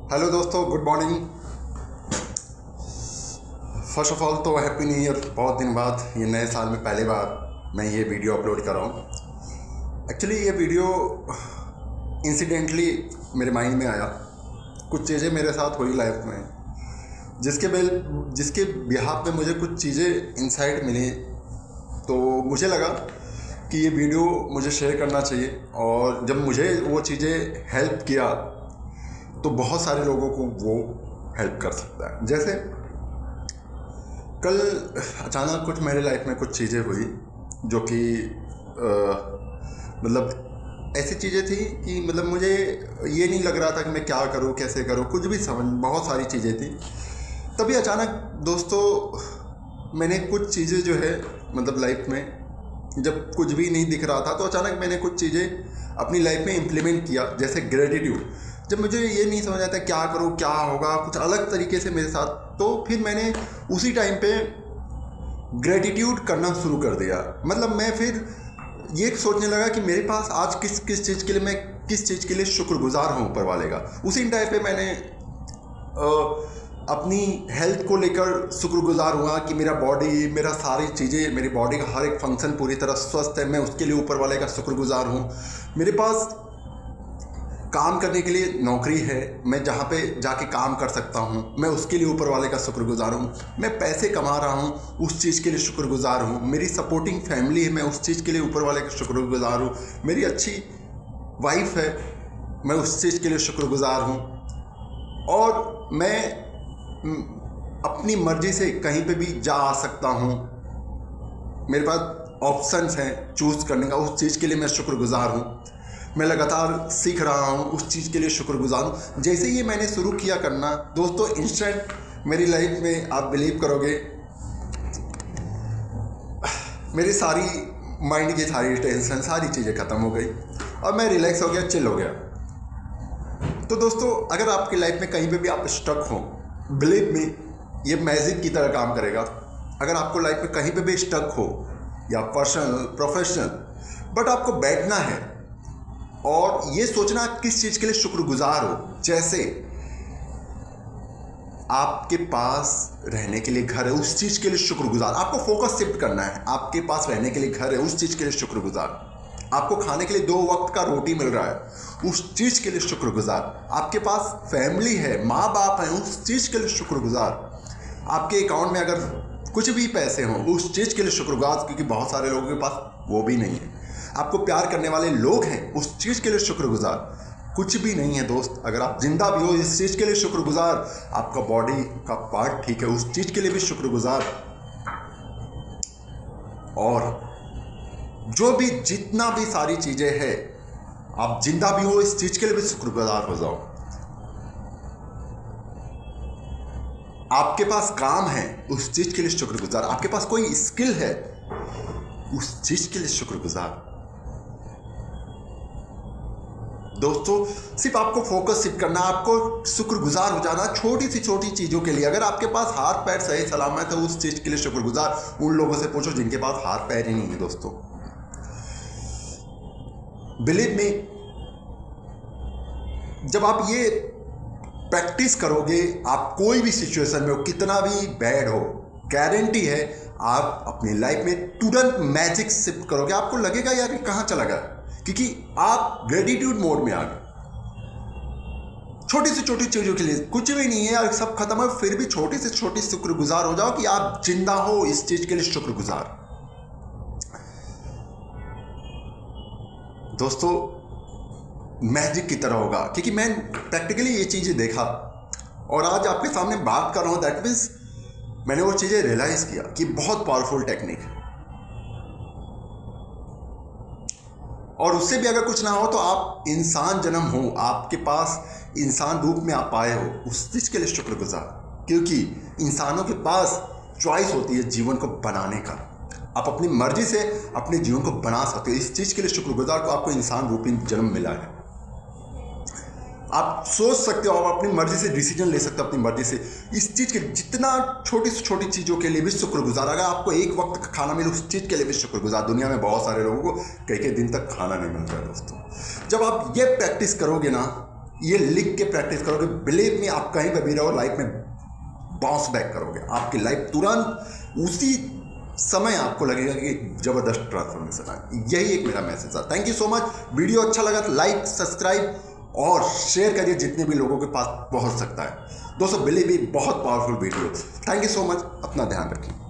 Hello दोस्तों, good morning. First of all तो happy new year. बहुत दिन बाद ये नए साल में पहली बार मैं ये वीडियो अपलोड कर रहा हूँ। एक्चुअली ये वीडियो इंसिडेंटली मेरे माइंड में आया। कुछ चीज़ें मेरे साथ हुई लाइफ में जिसके बिहाफ पे मुझे कुछ चीज़ें इंसाइट मिली, तो मुझे लगा कि ये वीडियो मुझे शेयर करना चाहिए। और जब मुझे वो चीज़ें हेल्प किया तो बहुत सारे लोगों को वो हेल्प कर सकता है। जैसे कल अचानक कुछ मेरे लाइफ में कुछ चीज़ें हुई जो कि मतलब ऐसी चीज़ें थी कि मतलब मुझे ये नहीं लग रहा था कि मैं क्या करूँ, कैसे करूँ, कुछ भी समझ, बहुत सारी चीज़ें थी। तभी अचानक दोस्तों मैंने कुछ चीज़ें जो है मतलब लाइफ में जब कुछ भी नहीं दिख रहा था तो अचानक मैंने कुछ चीज़ें अपनी लाइफ में इम्प्लीमेंट किया। जैसे ग्रेटिट्यूड। जब मुझे ये नहीं समझ आता क्या करूँ, क्या होगा, कुछ अलग तरीके से मेरे साथ, तो फिर मैंने उसी टाइम पे ग्रेटिट्यूड करना शुरू कर दिया। मतलब मैं फिर ये सोचने लगा कि मेरे पास आज किस चीज़ के लिए, मैं किस चीज़ के लिए शुक्रगुजार हूँ ऊपर वाले का। उसी टाइम पे मैंने अपनी हेल्थ को लेकर शुक्रगुजार हुआ कि मेरा बॉडी, मेरा सारी चीज़ें, मेरी बॉडी का हर एक फंक्शन पूरी तरह स्वस्थ है। मैं उसके लिए ऊपर वाले का शुक्रगुजार हूँ। मेरे पास काम करने के लिए नौकरी है, मैं जहाँ पे जाके काम कर सकता हूँ, मैं उसके लिए ऊपर वाले का शुक्रगुजार हूँ। मैं पैसे कमा रहा हूँ, उस चीज़ के लिए शुक्रगुजार हूँ। मेरी सपोर्टिंग फैमिली है, मैं उस चीज़ के लिए ऊपर वाले का शुक्रगुजार हूँ। मेरी अच्छी वाइफ है, मैं उस चीज़ के लिए शुक्रगुजार हूँ। और मैं अपनी मर्जी से कहीं पे भी जा आ सकता हूँ। मेरे पास ऑप्शंस हैं चूज़ करने का, उस चीज़ के लिए मैं शुक्रगुजार हूँ। मैं लगातार सीख रहा हूँ, उस चीज़ के लिए शुक्रगुजार हूँ। जैसे ये मैंने शुरू किया करना दोस्तों, इंस्टेंट मेरी लाइफ में आप बिलीव करोगे मेरी सारी माइंड की सारी टेंशन, सारी चीज़ें ख़त्म हो गई और मैं रिलैक्स हो गया, चिल हो गया। तो दोस्तों, अगर आपकी लाइफ में कहीं पे भी आप स्टक हो, बिलीव मी, ये मैजिक की तरह काम करेगा। अगर आपको लाइफ में कहीं पे भी स्टक हो, या पर्सनल, प्रोफेशनल, बट आपको बैठना है और ये सोचना किस चीज़ के लिए शुक्रगुजार हो। जैसे आपके पास रहने के लिए घर है, उस चीज़ के लिए शुक्रगुजार। आपको फोकस शिफ्ट करना है। आपके पास रहने के लिए घर है, उस चीज़ के लिए शुक्रगुजार। आपको खाने के लिए 2 वक्त का रोटी मिल रहा है, उस चीज़ के लिए शुक्रगुजार। आपके पास फैमिली है, माँ बाप हैं, उस चीज़ के लिए शुक्रगुजार। आपके अकाउंट में अगर कुछ भी पैसे हों, उस चीज़ के लिए शुक्रगुजार, क्योंकि बहुत सारे लोगों के पास वो भी नहीं है। आपको प्यार करने वाले लोग हैं, उस चीज़ के लिए शुक्रगुजार। कुछ भी नहीं है दोस्त, अगर आप जिंदा भी हो, इस चीज़ के लिए शुक्रगुजार। आपका बॉडी का पार्ट ठीक है, उस चीज़ के लिए भी शुक्रगुजार। और जो भी जितना भी सारी चीज़ें हैं, आप जिंदा भी हो, इस चीज़ के लिए भी शुक्रगुजार हो जाओ। आपके पास काम है, उस चीज़ के लिए शुक्रगुजार। आपके पास कोई स्किल है, उस चीज़ के लिए शुक्रगुजार। दोस्तों, सिर्फ आपको फोकस शिफ्ट करना, आपको शुक्रगुजार हो जाना छोटी सी छोटी चीज़ों के लिए। अगर आपके पास हाथ पैर सही सलामत है, उस चीज़ के लिए शुक्रगुजार। उन लोगों से पूछो जिनके पास हाथ पैर ही नहीं है। दोस्तों, बिलीव मी, जब आप ये प्रैक्टिस करोगे, आप कोई भी सिचुएशन में हो, कितना भी बैड हो, गारंटी है आप अपनी लाइफ में तुरंत मैजिक शिफ्ट करोगे। आपको लगेगा यार ये कहाँ चला गया, क्योंकि आप ग्रेटिट्यूड मोड में आ गए। छोटी से छोटी चीज़ों के लिए कुछ भी नहीं है यार, सब खत्म है, फिर भी छोटी से छोटी शुक्रगुजार हो जाओ कि आप जिंदा हो, इस चीज़ के लिए शुक्रगुजार। दोस्तों, मैजिक की तरह होगा, क्योंकि मैं प्रैक्टिकली ये चीज़ें देखा और आज आपके सामने बात कर रहा हूँ। दैट मीन्स मैंने वो चीज़ें रियलाइज़ किया कि बहुत पावरफुल टेक्निक है। और उससे भी अगर कुछ ना हो तो आप इंसान जन्म हो, आपके पास इंसान रूप में आप आए हो, उस चीज़ के लिए शुक्रगुजार। क्योंकि इंसानों के पास चॉइस होती है जीवन को बनाने का। आप अपनी मर्जी से अपने जीवन को बना सकते हो, इस चीज़ के लिए शुक्रगुजार को आपको इंसान रूपी जन्म मिला है। आप सोच सकते हो, आप अपनी मर्जी से डिसीजन ले सकते हो, अपनी मर्जी से इस चीज़ के जितना छोटी से छोटी चीज़ों के लिए भी शुक्रगुजार। अगर आपको एक वक्त का खाना मिले, उस चीज़ के लिए भी शुक्रगुजार। दुनिया में बहुत सारे लोगों को कई कई दिन तक खाना नहीं मिलता है। दोस्तों, जब आप ये प्रैक्टिस करोगे ना, ये लिख के प्रैक्टिस करोगे, बिलीव मी, आप कहीं पर भी रहो लाइफ में बाउंस बैक करोगे। आपकी लाइफ तुरंत उसी समय आपको लगेगा कि जबरदस्त ट्रांसफॉर्मेशन है। यही एक मेरा मैसेज था। Thank you so much. Video अच्छा लगा तो लाइक, सब्सक्राइब और शेयर करिए जितने भी लोगों के पास पहुंच सकता है। दोस्तों बिलीव मी, बहुत powerful video. Thank you so much. अपना ध्यान रखिए।